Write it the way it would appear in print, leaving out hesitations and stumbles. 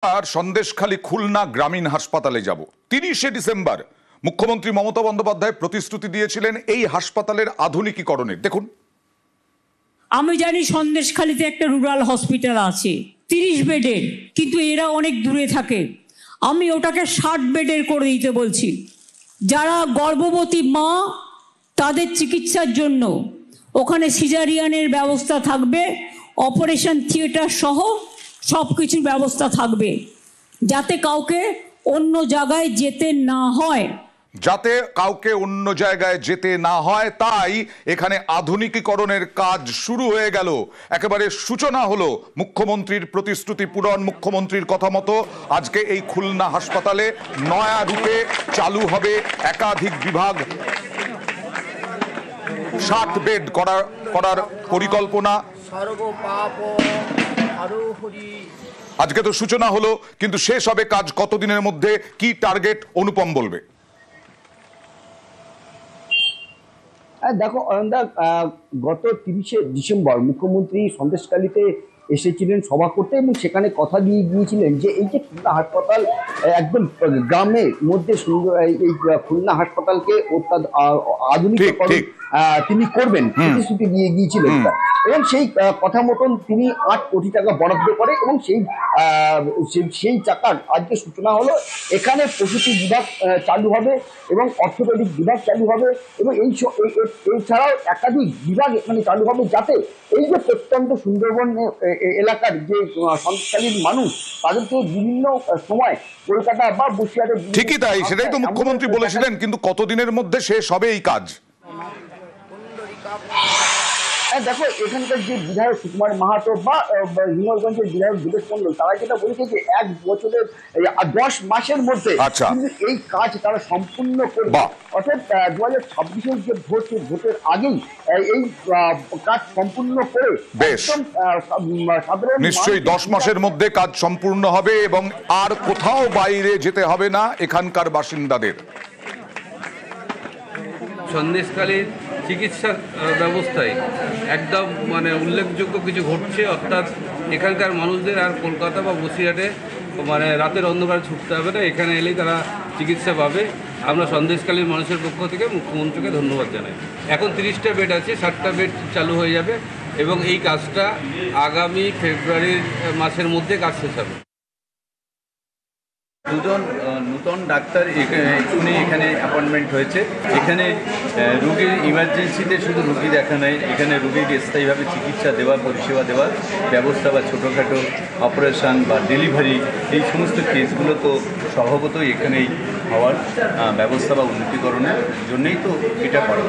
আর সন্দেশখালী খুলনা গ্রামীণ হাসপাতালে যাব। 30শে ডিসেম্বর মুখ্যমন্ত্রী মমতা বন্দ্যোপাধ্যায় প্রতিশ্রুতি দিয়েছিলেন এই হাসপাতালের আধুনিকীকরণের। দেখুন, আমি জানি সন্দেশখালীতে একটা রুরাল হসপিটাল আছে 30 বেডের, কিন্তু এরা অনেক দূরে থাকে। আমি ওটাকে 60 বেডের করে দিতে বলছি। যারা গর্ভবতী মা তাদের চিকিৎসার জন্য ওখানে সিজারিয়ানের ব্যবস্থা থাকবে, অপারেশন থিয়েটার সহ সব কিছুর ব্যবস্থা থাকবে, যাতে কাউকে অন্য জায়গায় যেতে না হয়। তাই এখানে আধুনিকীকরণের কাজ শুরু হয়ে গেল। একেবারে সূচনা হলো মুখ্যমন্ত্রীর প্রতিশ্রুতি পূরণ। মুখ্যমন্ত্রীর কথা মতো আজকে এই খুলনা হাসপাতালে নয়া রূপে চালু হবে একাধিক বিভাগ, 60 বেড করার পরিকল্পনা। আজকে তো সূচনা হলো, কিন্তু শেষ হবে কাজ কতদিনের মধ্যে, কি টার্গেট অনুপম বলবে। দেখো অয়নদা, গত 30শে ডিসেম্বর মুখ্যমন্ত্রী সন্দেশখালীতে এসেছিলেন সভা করতে এবং সেখানে কথা দিয়ে গিয়েছিলেন যে এই যে খুলনা হাসপাতাল একদম গ্রামের মধ্যে সুন্দর, এই খুলনা হাসপাতালকে আধুনিকীকরণ তিনি করবেন, প্রতিশ্রুতি দিয়ে গিয়েছিলেন। এবং সেই কথা মতন তিনি 8 কোটি টাকা বরাদ্দ করে এবং সেই টাকার আজকে সূচনা হলো। এখানে প্রসূতি বিভাগ চালু হবে এবং অর্থোপেডিক বিভাগ চালু হবে এবং এছাড়াও একাধিক বিভাগ এখানে চালু হবে, যাতে এই যে প্রত্যন্ত সুন্দরবন এলাকার যে সন্দেশখালীর মানুষ, তাদেরকে বিভিন্ন সময় কলকাতা বা বসিরহাটে। ঠিকই তাই, সেটাই তো মুখ্যমন্ত্রী বলেছিলেন, কিন্তু কতদিনের মধ্যে শেষ হবে এই কাজ? দেখো, এখানকার যে বিধায়ক সুকুমার মাহাতো বা হিঙ্গলগঞ্জের বিধায়ক দেবেশ মন্ডল, তারা যেটা বলেছে যে 1 বছরের 10 মাসের মধ্যে এই কাজ তারা সম্পূর্ণ করবে। অর্থাৎ 2026-এর যে ভোটের আগেই এই কাজ সম্পূর্ণ করে সাধারণ নিশ্চয়ই 10 মাসের মধ্যে কাজ সম্পূর্ণ হবে এবং আর কোথাও বাইরে যেতে হবে না এখানকার বাসিন্দাদের। সন্দেশখালীর চিকিৎসা ব্যবস্থায় একদম উল্লেখযোগ্য কিছু ঘটছে। অর্থাৎ এখানকার মানুষদের আর কলকাতা বা বসিরহাটে রাতের অন্ধকারে ছুটতে হবে না, এখানে এলেই তারা চিকিৎসা পাবে। আমরা সন্দেশখালীর মানুষের পক্ষ থেকে মুখ্যমন্ত্রীকে ধন্যবাদ জানাই। এখন 30টা বেড আছে, 60টা বেড চালু হয়ে যাবে এবং এই কাজটা আগামী ফেব্রুয়ারি মাসের মধ্যে কাজ শেষ হবে। দুজন নতুন ডাক্তার এখানে অ্যাপয়েন্টমেন্ট হয়েছে। এখানে রোগীর ইমার্জেন্সিতে শুধু রোগী দেখা নেই, এখানে রোগীর স্থায়ীভাবে চিকিৎসা দেওয়ার, পরিষেবা দেওয়ার ব্যবস্থা বা ছোটোখাটো অপারেশান বা ডেলিভারি, এই সমস্ত কেসগুলো তো স্বভাবতই এখানেই হওয়ার ব্যবস্থা বা উন্নতিকরণের জন্যই তো এটা করা।